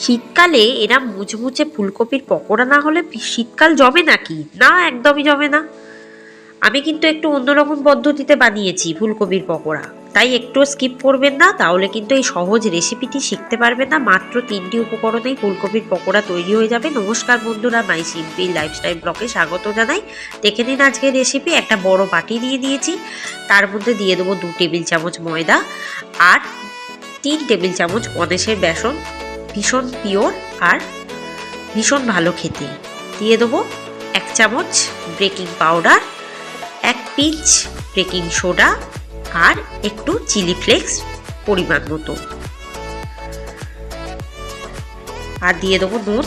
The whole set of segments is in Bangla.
শীতকালে এরা মুচমুচে ফুলকপির পকোড়া না হলে শীতকাল জমে নাকি? না, একদমই জমে না। আমি কিন্তু একটু অন্যরকম পদ্ধতিতে বানিয়েছি ফুলকপির পকোড়া, তাই একটু স্কিপ করবেন না, তাহলে কিন্তু এই সহজ রেসিপিটি শিখতে পারবেন না। মাত্র 3টি উপকরণেই ফুলকপির পকোড়া তৈরি হয়ে যাবে। নমস্কার বন্ধুরা, মাই সিম্পল লাইফস্টাইল ব্লগে স্বাগত জানাই। দেখে নিন আজকের রেসিপি। একটা বড় বাটি নিয়ে নিয়েছি, তার মধ্যে দিয়ে দেবো 2 টেবিল চামচ ময়দা আর 3 টেবিল চামচ গণেশের বেসন, ভীষণ পিওর আর ভীষণ ভালো খেতে। দিয়ে দেবো 1 চামচ baking powder, 1 pinch baking soda আর একটু চিলি ফ্লেক্স পরিমাণ মতো, আর দিয়ে দেবো নুন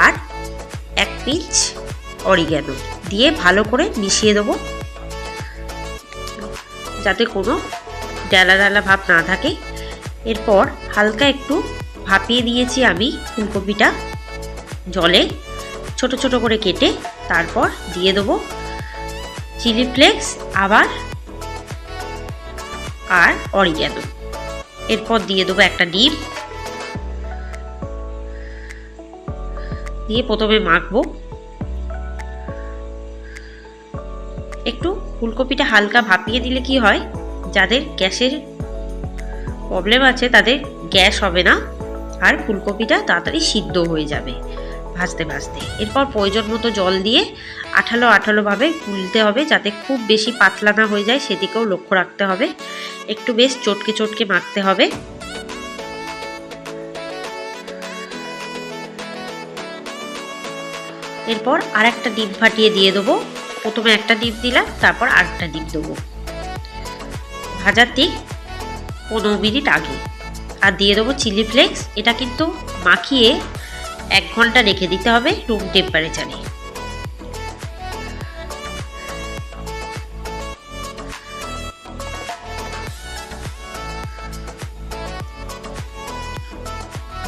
আর 1 পিঞ্চ অরিগ্যানো দিয়ে ভালো করে মিশিয়ে দেবো, যাতে কোনো ডালা ডালা ভাব না থাকে। এরপর হালকা একটু ভাপিয়ে দিয়েছি আমি ফুলকপিটা জলে ছোট ছোট করে কেটে। তারপর দিয়ে দেবো চিলি ফ্লেক্স আর অরিগ্যানো। এরপর দিয়ে দেবো একটা ডিম, দিয়ে প্রথমে মাখবো। একটু ফুলকপিটা হালকা ভাপিয়ে দিলে কি হয়, যাদের গ্যাসের প্রবলেম আছে তাদের গ্যাস হবে না, আর ফুলকপিটা তাড়াতাড়ি সিদ্ধ হয়ে যাবে ভাজতে ভাজতে। এরপর প্রয়োজন মতো জল দিয়ে আঠালো আঠালোভাবে গুলতে হবে, যাতে খুব বেশি পাতলা না হয়ে যায়, সেদিকেও লক্ষ্য রাখতে হবে। একটু বেশ চটকে চটকে মাখতে হবে। এরপর আর একটা ডিম ফাটিয়ে দিয়ে দেবো। প্রথমে একটা ডিম দিলাম, তারপর আরেকটা ডিম দেবো ভাজার ঠিক 15 মিনিট আগে। আর দিয়ে দেবো চিলি ফ্লেক্স। এটা কিন্তু মাখিয়ে 1 ঘন্টা রেখে দিতে হবে রুম টেম্পারেচারে।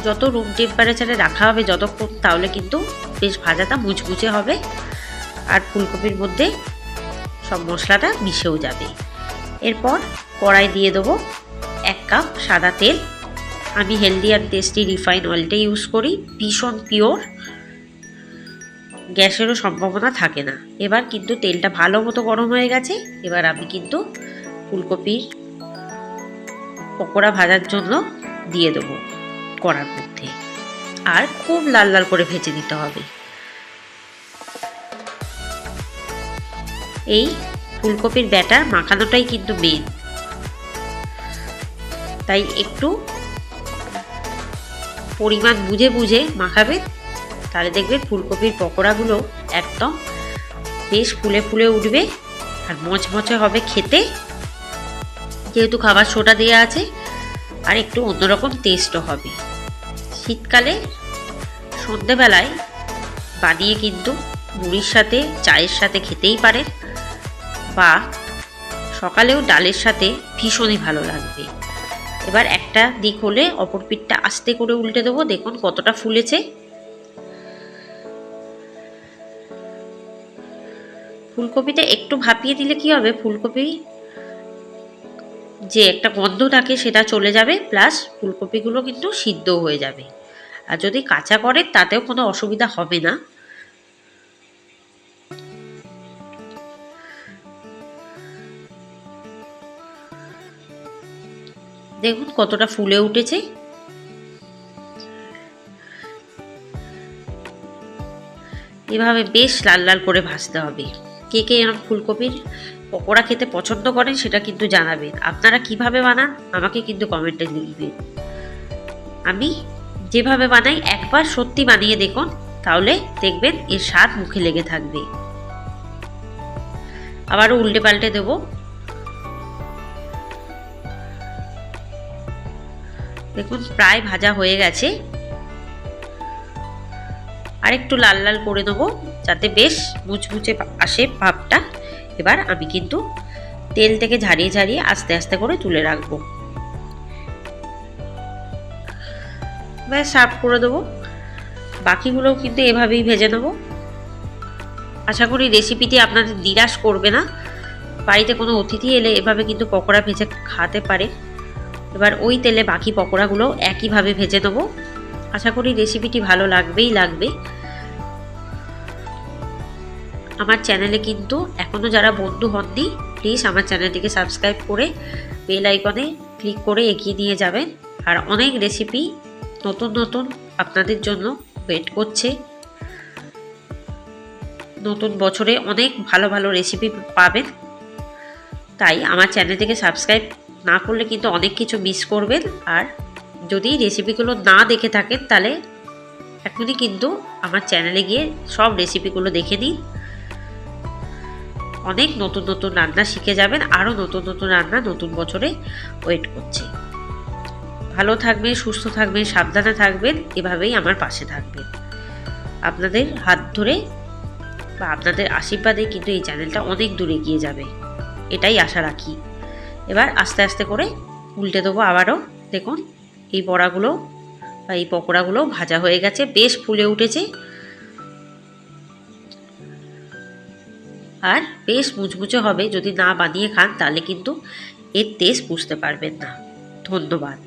যত রুম টেম্পারেচারে রাখা হবে যতক্ষণ, তাহলে কিন্তু বেশ ভাজাটা মুচমুচে হবে আর ফুলকপির মধ্যে সব মশলাটা মিশেও যাবে। এরপর কড়াই দিয়ে দেবো 1 কাপ সাদা তেল। আমি হেলদি আর টেস্টি রিফাইন অয়েলটাই ইউজ করি, ভীষণ পিওর, গ্যাসেরও সম্ভাবনা থাকে না। এবার কিন্তু তেলটা ভালো মতো গরম হয়ে গেছে। এবার আমি কিন্তু ফুলকপির পকোড়া ভাজার জন্য দিয়ে দেবো কড়ার মধ্যে, আর খুব লাল লাল করে ভেজে নিতে হবে। এই ফুলকপির ব্যাটার মাখানোটাই কিন্তু মেন, তাই একটু পরিমাণ বুঝে বুঝে মাখাবে, তাহলে দেখবেন ফুলকপির পকোড়াগুলো একদম বেশ ফুলে ফুলে উঠবে আর মচমচে হবে খেতে, যেহেতু খাবার সোডা দেওয়া আছে, আর একটু অন্যরকম টেস্টও হবে। শীতকালে সন্ধেবেলায় বানিয়ে কিন্তু মুড়ির সাথে চায়ের সাথে খেতেই পারেন, বা সকালেও ডালের সাথে ভীষণই ভালো লাগবে। এবার একটা দিক হলে অপর পিঠটা আস্তে করে উল্টে দেবো। দেখুন কতটা ফুলেছে। ফুলকপিটা একটু ভাপিয়ে দিলে কি হবে, ফুলকপি যে একটা গন্ধ থাকে সেটা চলে যাবে, প্লাস ফুলকপিগুলো কিন্তু সিদ্ধও হয়ে যাবে। আর যদি কাঁচা করেন তাতেও কোনো অসুবিধা হবে না। দেখুন কতটা ফুলে উঠেছে। এভাবে বেশ লাল লাল করে ভাজতে হবে। কে কে এরকম ফুলকপির পকোড়া খেতে পছন্দ করেন সেটা কিন্তু জানাবেন। আপনারা কিভাবে বানান আমাকে কিন্তু কমেন্টে লিখবেন। আমি যেভাবে বানাই একবার সত্যি বানিয়ে দেখুন, তাহলে দেখবেন এর স্বাদ মুখে লেগে থাকবে। আবারও উল্টে পাল্টে দেবো। দেখুন প্রায় ভাজা হয়ে গেছে, আর একটু লাল লাল করে দেবো যাতে বেশ মুচমুচে আসে ভাবটা। এবার আমি কিন্তু তেল থেকে ঝারিয়ে ঝারিয়ে আস্তে আস্তে করে তুলে রাখবো। ব্যাস সার্ভ করে দেবো। বাকিগুলোও কিন্তু এভাবেই ভেজে নেবো। আশা করি রেসিপিটি আপনাদের নিরাশ করবে না। বাড়িতে কোনো অতিথি এলে এভাবে কিন্তু পকোড়া ভেজে খাওয়াতে পারে। এবার ওই তেলে বাকি পকোড়াগুলো একইভাবে ভেজে নেবো। আশা করি রেসিপিটি ভালো লাগবে। আমার চ্যানেলে কিন্তু এখনও যারা বন্ধু হননি, প্লিজ আমার চ্যানেলটিকে সাবস্ক্রাইব করে বেল আইকনে ক্লিক করে এগিয়ে নিয়ে যাবেন। আর অনেক রেসিপি নতুন আপনাদের জন্য ওয়েট করছে। নতুন বছরে অনেক ভালো রেসিপি পাবেন, তাই আমার চ্যানেলটিকে সাবস্ক্রাইব না করলে কিন্তু অনেক কিছু মিস করবেন। আর যদি রেসিপিগুলো না দেখে থাকেন তাহলে এখনই কিন্তু আমার চ্যানেলে গিয়ে সব রেসিপিগুলো দেখে নিন। অনেক নতুন রান্না শিখে যাবেন। আরও নতুন রান্না নতুন বছরে ওয়েট করছে। ভালো থাকবেন, সুস্থ থাকবেন, সাবধানে থাকবেন, এভাবেই আমার পাশে থাকবেন। আপনাদের হাত ধরে বা আপনাদের আশীর্বাদে কিন্তু এই চ্যানেলটা অনেক দূরে এগিয়ে যাবে, এটাই আশা রাখি। এবার আস্তে করে উল্টে দেবো আবারও। দেখুন এই বড়াগুলো বা এই পকোড়াগুলো ভাজা হয়ে গেছে, বেশ ফুলে উঠেছে আর বেশ মুচমুচে হবে। যদি না বানিয়ে খান তাহলে কিন্তু এর টেস্ট বুঝতে পারবেন না। ধন্যবাদ।